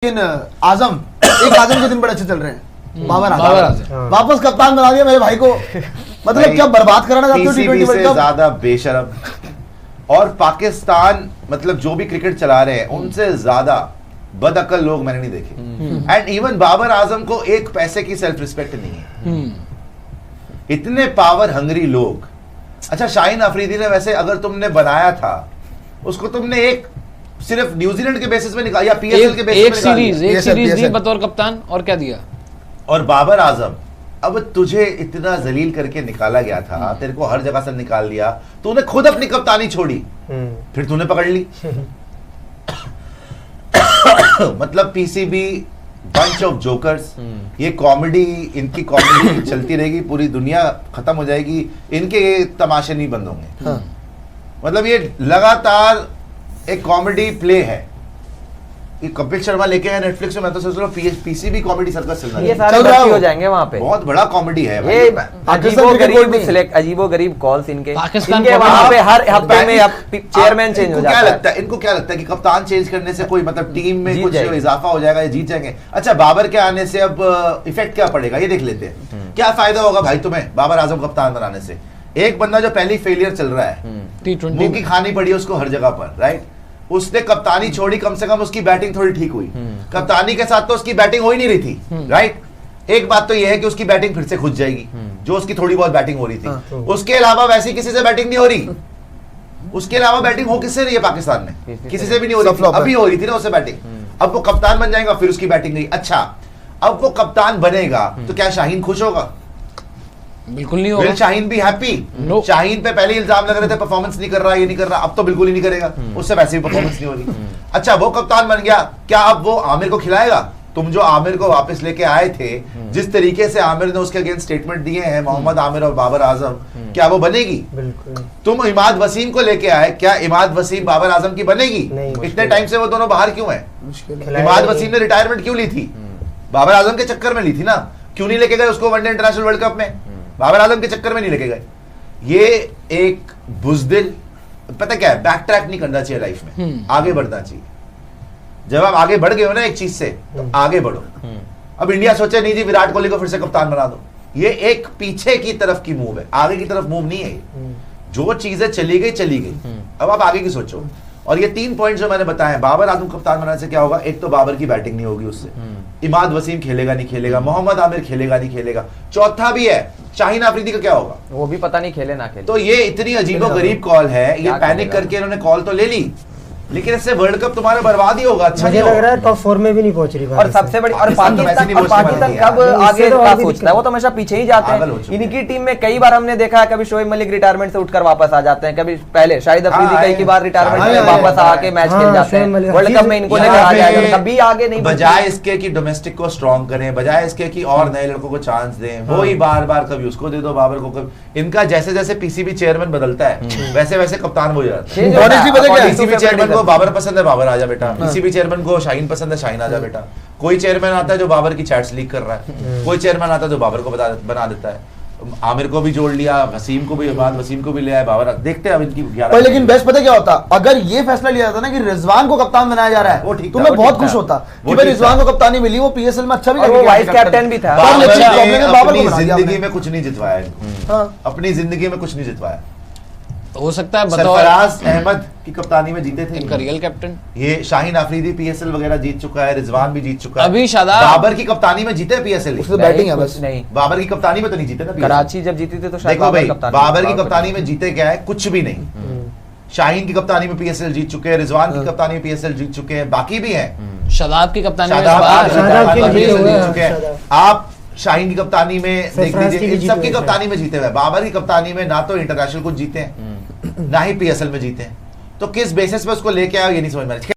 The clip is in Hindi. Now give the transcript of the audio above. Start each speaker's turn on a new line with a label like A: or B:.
A: लेकिन आजम के दिन बड़े अच्छे चल रहे हैं। बाबर आजम वापस कप्तान बना दिया मेरे भाई को। मतलब क्या बर्बाद कराना चाहते हो टी20 वर्ल्ड कप?
B: ज्यादा बेशरम और पाकिस्तान मतलब जो भी क्रिकेट चला रहे हैं उनसे ज्यादा बदअकल लोग मैंने नहीं देखे। एंड इवन बाबर आजम को एक पैसे की सेल्फ रिस्पेक्ट नहीं है। इतने पावर हंगरी लोग। अच्छा, शाहीन अफरीदी ने वैसे अगर तुमने बनाया था उसको तुमने एक सिर्फ न्यूजीलैंड के बेसिस पे निकाला या पीएसएल के बेसिस पे
C: एक सीरीज दी बतौर कप्तान और क्या दिया।
B: और बाबर आजम अब तुझे इतना जलील करके निकाला गया था, तेरे को हर जगह से निकाल लिया, तूने खुद अपनी कप्तानी छोड़ी, फिर तूने पकड़ ली। मतलब पीसीबी बंच ऑफ जोकर्स। ये कॉमेडी, इनकी कॉमेडी चलती रहेगी, पूरी दुनिया खत्म हो जाएगी, इनके ये तमाशे नहीं बंद होंगे। मतलब ये लगातार एक कॉमेडी प्ले है। ये कपिल शर्मा लेके आए नेटफ्लिक्स में, मैं तो सोच रहा हूँ पीसीबी कॉमेडी सर्कस चल
D: रहा है, हो जाएंगे वहाँ पे।
B: बहुत बड़ा कॉमेडी है
D: ये अजीबो-गरीब कॉल्स इनके वहाँ पे हर हफ्ते में चेयरमैन चेंज हो जाता है।
B: इनको क्या लगता है कि कप्तान चेंज करने से कोई मतलब टीम में कुछ इजाफा हो जाएगा, जीत जाएंगे? अच्छा, बाबर के आने से अब इफेक्ट क्या पड़ेगा ये देख लेते हैं। क्या फायदा होगा भाई तुम्हें बाबर आजम कप्तान बनाने से? एक बंदा जो पहली फेलियर चल रहा है, मुंह की खानी पड़ी उसको हर जगह पर, राइट? उसने कप्तानी छोड़ी, कम से कम उसकी बैटिंग थोड़ी ठीक हुई। कप्तानी के साथ तो उसकी बैटिंग हो ही नहीं रही थी, राइट? एक बात तो यह है कि उसकी बैटिंग फिर से खुद जाएगी, जो उसकी थोड़ी बहुत बैटिंग हो रही थी। उसके अलावा वैसी किसी से बैटिंग नहीं हो रही। उसके अलावा बैटिंग हो किससे रही है पाकिस्तान में? किसी से भी नहीं हो रही थी। अभी हो रही थी ना उससे बैटिंग। अब वो कप्तान बन जाएगा, फिर उसकी बैटिंग गई। अच्छा, अब वो कप्तान बनेगा तो क्या शाहीन खुश होगा?
C: बिल्कुल नहीं होगा।
B: शाहीन भी हैप्पी? शाहीन पे पहले इल्जाम लग रहे थे परफॉर्मेंस नहीं कर रहा, ये नहीं कर रहा, अब तो बिल्कुल ही नहीं करेगा। उससे वैसे भी परफॉर्मेंस नहीं हो रही। अच्छा, वो कप्तान बन गया, क्या अब वो आमिर को खिलाएगा? तुम जो आमिर को वापस लेके आए थे, जिस तरीके से आमिर ने उसके अगेंस्ट स्टेटमेंट दिए हैं, मोहम्मद आमिर और बाबर आजम, क्या वो बनेगी?
E: बिल्कुल।
B: तुम इमाद वसीम को लेके आए, क्या इमाद वसीम बाबर आजम की बनेगी? इतने टाइम से वो दोनों बाहर क्यों है? इमाद वसीम ने रिटायरमेंट क्यों ली थी? बाबर आजम के चक्कर में ली थी ना। क्यों नहीं लेके गए उसको वनडे इंटरनेशनल वर्ल्ड कप में? बाबर आजम के चक्कर में नहीं लेके गए। ये एक बुजदिल, पता क्या है, बैक ट्रैक नहीं करना चाहिए लाइफ में, आगे बढ़ना चाहिए। जब आप आगे बढ़ गए हो ना एक चीज से, तो आगे बढ़ो। अब इंडिया सोचे नहीं जी विराट कोहली को फिर से कप्तान बना दो, ये एक पीछे की तरफ की मूव है, आगे की तरफ मूव नहीं है। जो चीजें चली गई। अब आप आगे की सोचो। और ये 3 पॉइंट जो मैंने बताए, बाबर आजम कप्तान बनाने से क्या होगा? एक तो बाबर की बैटिंग नहीं होगी उससे, इमाद वसीम खेलेगा नहीं खेलेगा, मोहम्मद आमिर खेलेगा नहीं खेलेगा, चौथा भी है शाहीन अफरीदी का क्या होगा?
D: वो भी पता नहीं खेले ना खेले।
B: तो ये इतनी अजीबोगरीब कॉल है, ये पैनिक करके इन्होंने कॉल तो ले ली, लेकिन इससे वर्ल्ड कप तुम्हारा बर्बाद ही होगा। अच्छा
E: मुझे लग रहा है टॉप 4 में भी नहीं पहुंच रही।
D: और सबसे बड़ी और पाकिस्तान कब आगे का सोचता है, वो तो हमेशा पीछे ही जाते हैं। इनकी टीम में कई बार हमने देखा है, कभी शोएब मलिक रिटायरमेंट से उठकर वापस आ जाते हैं, कभी पहले शाहिद अफरीदी कई बार रिटायरमेंट से वापस आके मैच खेल जाते हैं। वर्ल्ड कप में इनको लेकर आ जाएगा, कभी आगे नहीं।
B: बजाय इसके कि डोमेस्टिक को स्ट्रॉन्ग करें, बजाय इसके कि और नए लड़कों को चांस दें, वो ही बार बार कभी उसको दे दो बाबर को, कभी इनका जैसे जैसे पीसीबी चेयरमैन बदलता है वैसे वैसे कप्तान हो जाता है। पीसीबी चेयरमैन को बाबर पसंद है, बाबर आजा बेटा। पीसीबी चेयरमैन को शाहीन पसंद है, शाहीन आजा बेटा। कोई चेयरमैन आता है जो बाबर की चैट्स लीक कर रहा है, कोई चेयरमैन आता है जो बाबर को बना देता है। आमिर को भी जोड़ लिया, वसीम को भी, वसीम को भी ले आया बाबर। देखते हैं अब इनकी 11।
A: लेकिन बेस्ट पता क्या होता, अगर ये फैसला लिया जाता ना कि रिजवान को कप्तान बनाया जा रहा है, वो ठीक, तो मैं बहुत खुश होता कि भाई रिजवान को कप्तानी मिली, वो पीएसएल में अच्छा भी
D: कर, वो वाइस कैप्टन भी था।
B: अपनी जिंदगी में कुछ नहीं जितवाया, अपनी जिंदगी में कुछ नहीं जितवाया।
C: हो सकता है
B: सरफराज अहमद की कप्तानी में जीते थे
C: इनका रियल कैप्टन।
B: ये शाहीन अफरीदी पीएसएल वगैरह जीत चुका है, रिजवान भी जीत चुका है।
C: अभी शादाब
B: बाबर की कप्तानी में जीते पीएसएल,
A: उसमें बैटिंग है बस।
D: नहीं,
B: बाबर की कप्तानी में तो नहीं जीते ना।
D: कराची जब जीती थी तो शायद
B: देखो भाई, बाबर की कप्तानी में जीते क्या है? कुछ भी नहीं। शाहीन की कप्तानी में पीएसएल जीत चुके हैं, रिजवान की कप्तानी में पीएसएल जीत चुके हैं, बाकी भी हैं।
C: शादाब की कप्तानी में
B: जीत चुके हैं। आप शाहीन की कप्तानी में देख लीजिए, इन सबकी कप्तानी में जीते हुए। बाबर की कप्तानी में ना तो इंटरनेशनल कुछ जीते हैं, ना ही पीएसएल में जीते हैं। तो किस बेसिस पे उसको लेके आए ये नहीं समझ में।